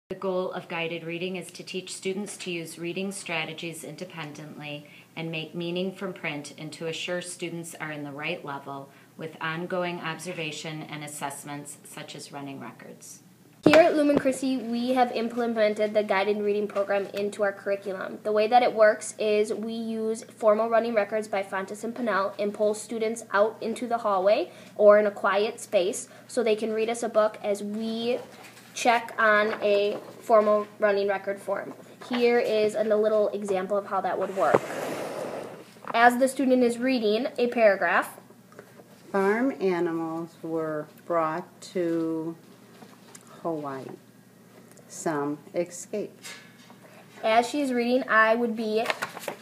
The goal of guided reading is to teach students to use reading strategies independently and make meaning from print, and to assure students are in the right level with ongoing observation and assessments such as running records. Here at Lumen Christi, we have implemented the guided reading program into our curriculum. The way that it works is we use formal running records by Fontes and Pinnell and pull students out into the hallway or in a quiet space so they can read us a book as we check on a formal running record form. Here is a little example of how that would work. As the student is reading a paragraph, farm animals were brought to Hawaii. Some escaped. As she is reading, I would be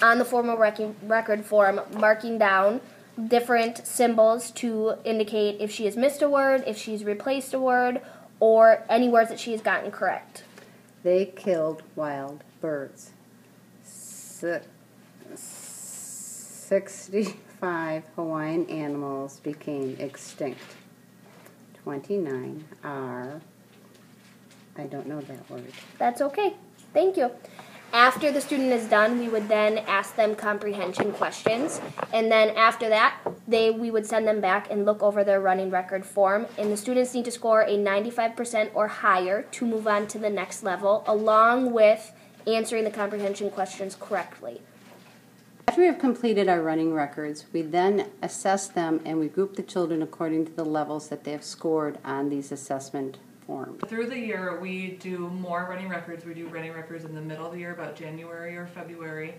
on the formal record form marking down different symbols to indicate if she has missed a word, if she's replaced a word, or any words that she has gotten correct. They killed wild birds. 65 Hawaiian animals became extinct. 29 are, I don't know that word. That's okay. Thank you. After the student is done, we would then ask them comprehension questions, and then after that, we would send them back and look over their running record form, and the students need to score a 95% or higher to move on to the next level, along with answering the comprehension questions correctly. After we have completed our running records, we then assess them and we group the children according to the levels that they have scored on these assessment forms. Through the year, we do more running records. We do running records in the middle of the year, about January or February,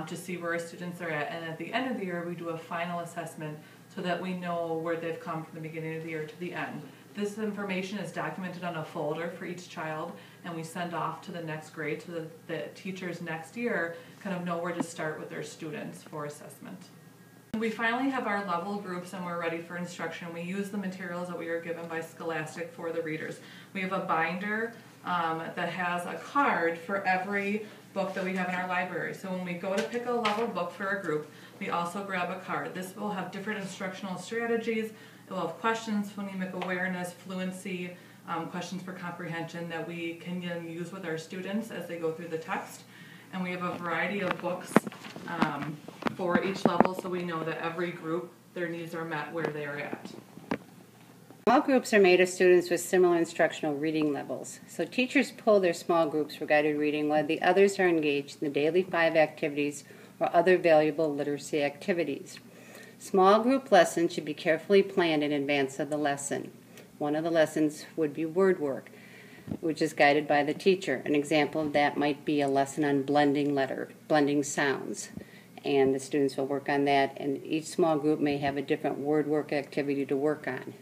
to see where our students are at. And at the end of the year, we do a final assessment so that we know where they've come from the beginning of the year to the end. This information is documented on a folder for each child, and we send off to the next grade so that the teachers next year kind of know where to start with their students for assessment. We finally have our level groups and we're ready for instruction. We use the materials that we are given by Scholastic for the readers. We have a binder that has a card for every book that we have in our library. So when we go to pick a level book for a group, we also grab a card. This will have different instructional strategies. It will have questions, phonemic awareness, fluency, questions for comprehension that we can use with our students as they go through the text. And we have a variety of books for each level, so we know that every group, their needs are met where they are at. Small groups are made of students with similar instructional reading levels. So teachers pull their small groups for guided reading while the others are engaged in the daily 5 activities or other valuable literacy activities. Small group lessons should be carefully planned in advance of the lesson. One of the lessons would be word work, which is guided by the teacher. An example of that might be a lesson on blending sounds. And the students will work on that, and each small group may have a different word work activity to work on.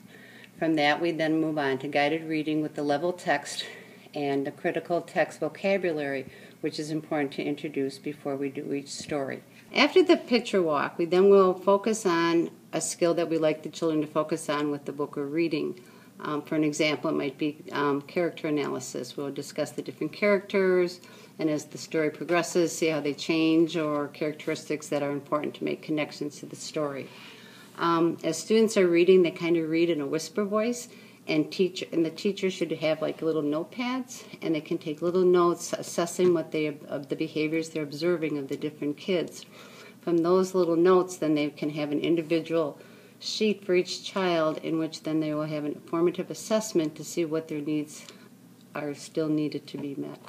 From that, we then move on to guided reading with the level text and the critical text vocabulary, which is important to introduce before we do each story. After the picture walk, we then will focus on a skill that we like the children to focus on with the book we're reading. For an example, it might be character analysis. We'll discuss the different characters, and as the story progresses, see how they change or characteristics that are important to make connections to the story. As students are reading, they kind of read in a whisper voice, and the teacher should have like little notepads, and they can take little notes assessing of the behaviors they're observing of the different kids. From those little notes, then they can have an individual sheet for each child in which then they will have an formative assessment to see what their needs are still needed to be met.